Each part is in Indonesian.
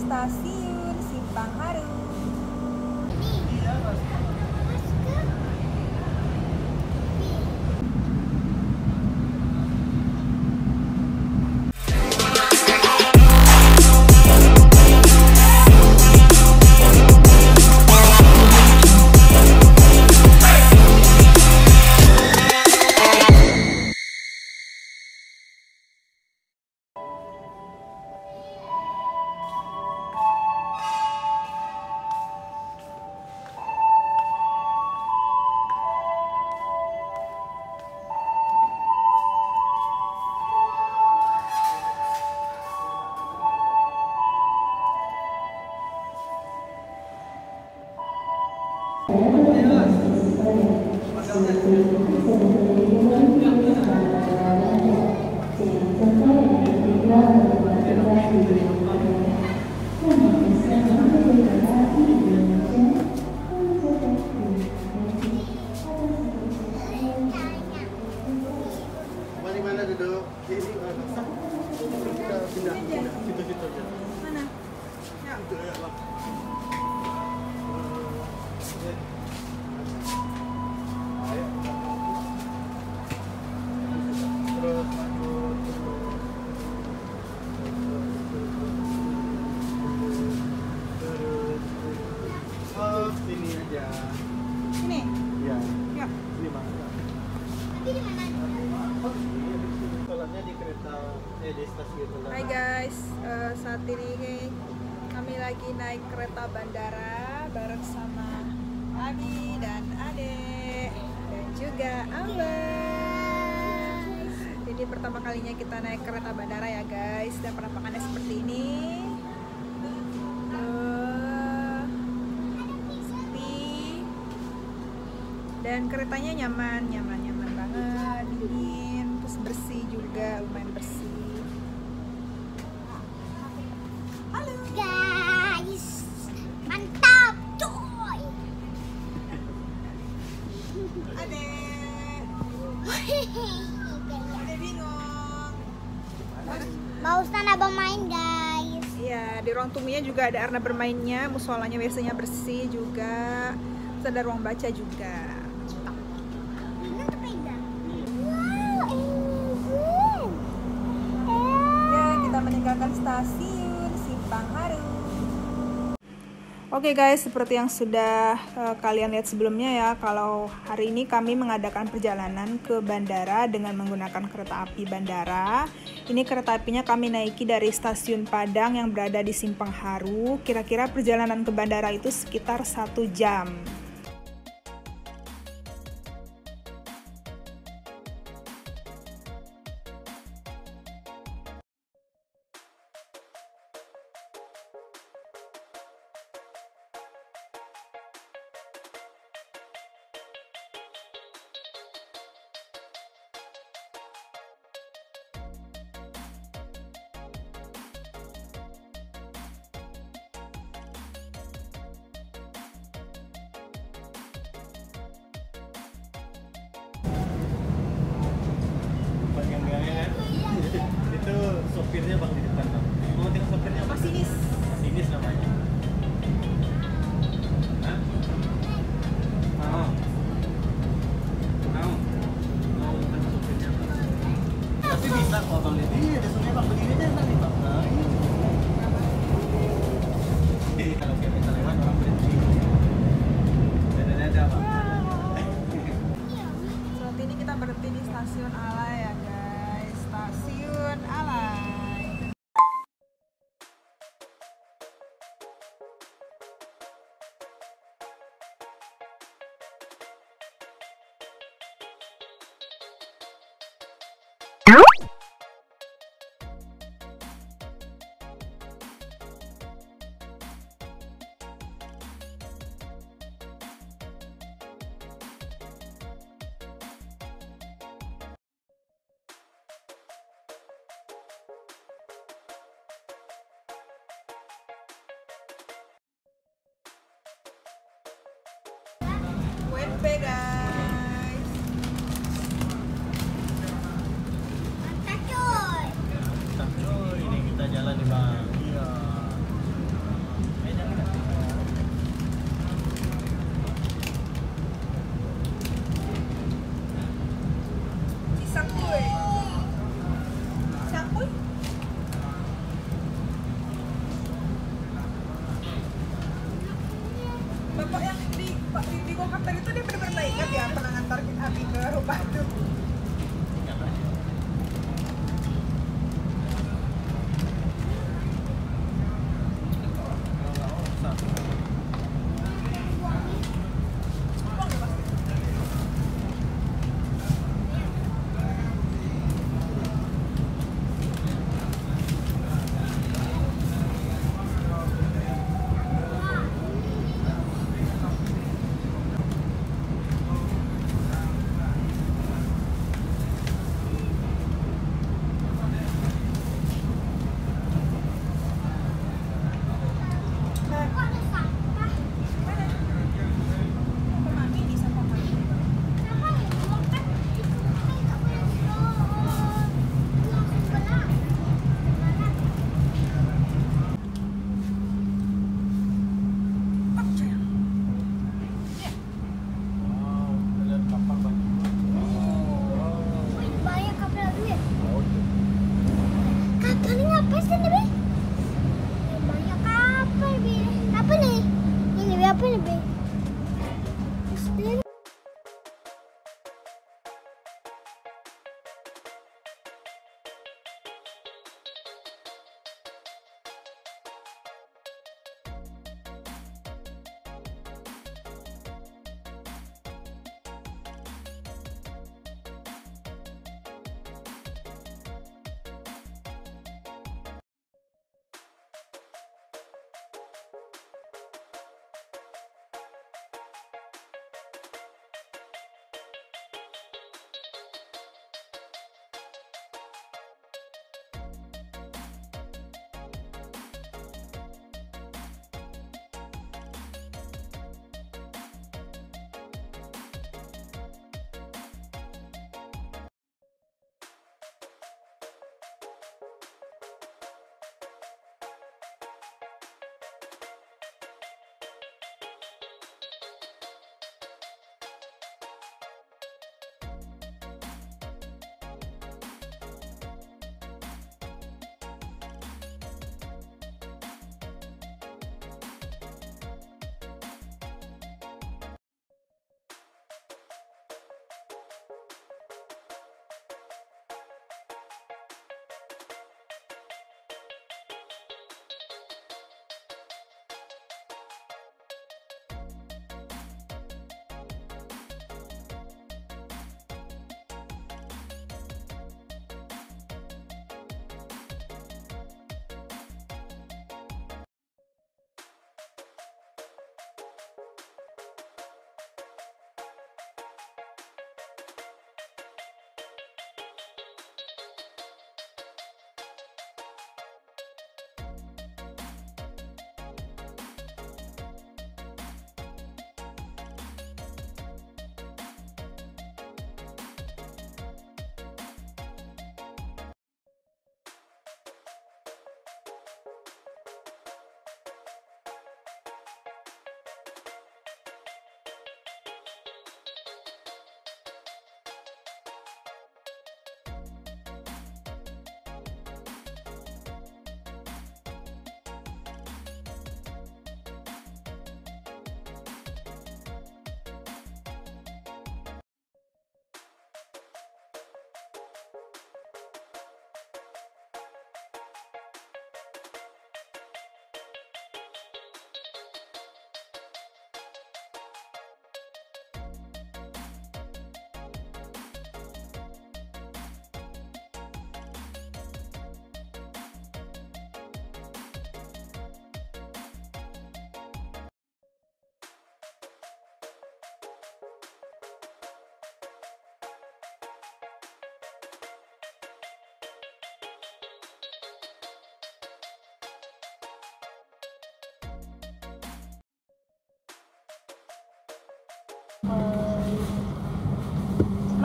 stasiun Simpang Haru. Hai guys, saat ini kami lagi naik kereta bandara bareng sama Abi dan Ade dan juga Abah. Jadi pertama kalinya kita naik kereta bandara ya guys, dan penampakannya seperti ini. Sepi dan keretanya nyaman banget, dingin, terus bersih juga, lumayan bersih. Ade bingung. Mau sana abang main guys. Iya, di ruang tunggunya juga ada arena bermainnya, musolanya biasanya bersih juga, terus ada ruang baca juga. Ya, kita meninggalkan stasiun Simpang Haru. Oke guys, seperti yang sudah kalian lihat sebelumnya ya, kalau hari ini kami mengadakan perjalanan ke bandara dengan menggunakan kereta api bandara. Ini kereta apinya kami naiki dari stasiun Padang yang berada di Simpang Haru. Kira-kira perjalanan ke bandara itu sekitar 1 jam. Itu sopirnya bang di depan bang. Mau tengok sopirnya bang? Masinis. Masinis namanya. Hah? Mau tengok sopirnya bang. Tapi bisa kok bang lihat. Iya ada sopirnya bang, begini aja nanti bang. Nah ini. Jadi kalau kita lewat orang berhenti. Dadah bang. Saat ini kita berhenti di stasiun Alai ya guys, stasiun Alai. WNP guys. Mantap coy. Mantap coy, ini kita jalan nih bang. Iya. tadi tuh dia bener-bener ingat ya pernah ngantar Abi ke rumah tuh.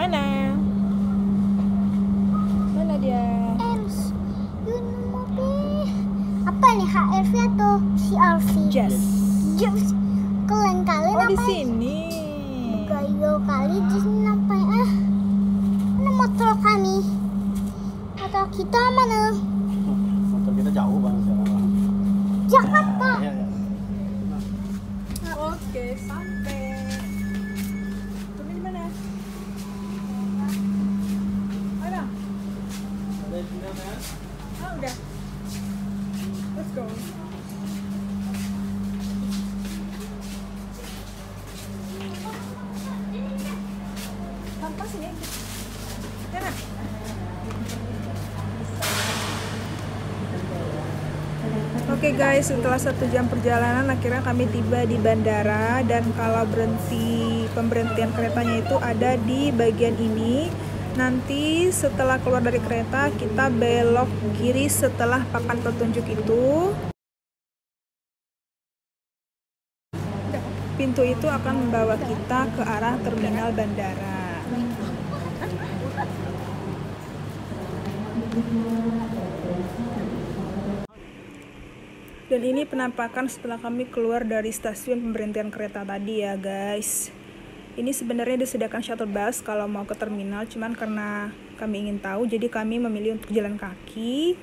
Mana? Mana dia? Apa nih, HRV atau CRV? Jazz. Jazz. Kalian Oh, di apa? sini. Gayo kali di sini apa ya? Mana motor kami? Motor kita mana? Motor kita jauh banget sekarang. Jakarta. Ya, ya. Oke, sampai. Let's go. Sampah sini. Jangan. Oke guys, setelah 1 jam perjalanan akhirnya kami tiba di bandara, dan kalau pemberhentian keretanya itu ada di bagian ini. Nanti setelah keluar dari kereta kita belok kiri setelah papan petunjuk itu. Pintu itu akan membawa kita ke arah terminal bandara. Dan ini penampakan setelah kami keluar dari stasiun pemberhentian kereta tadi ya guys. Ini sebenarnya disediakan shuttle bus kalau mau ke terminal, cuman karena kami ingin tahu jadi kami memilih untuk jalan kaki.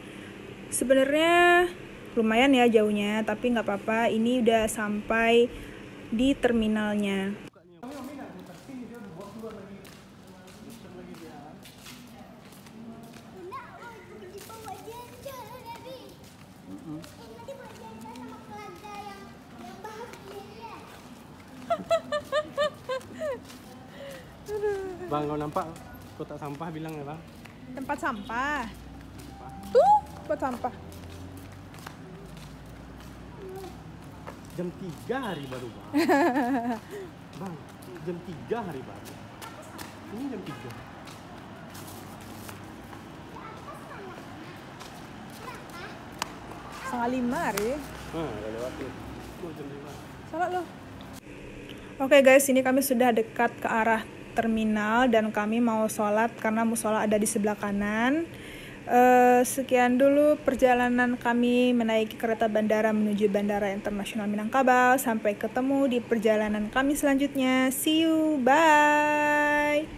Sebenarnya lumayan ya jauhnya, tapi nggak apa-apa, ini udah sampai di terminalnya. Bang, kau nampak kotak sampah bilang ya bang? Tempat sampah. Tuh, tempat sampah. Jam 3 hari baru bang. Bang, jam 3 hari baru. Ini jam 3. Setengah 5 hari. Udah lewat tuh. Jam 5. Salah loh. Oke guys, ini kami sudah dekat ke arah terminal dan kami mau sholat karena musola ada di sebelah kanan. Sekian dulu perjalanan kami menaiki kereta bandara menuju Bandara Internasional Minangkabau. Sampai ketemu di perjalanan kami selanjutnya. See you, bye.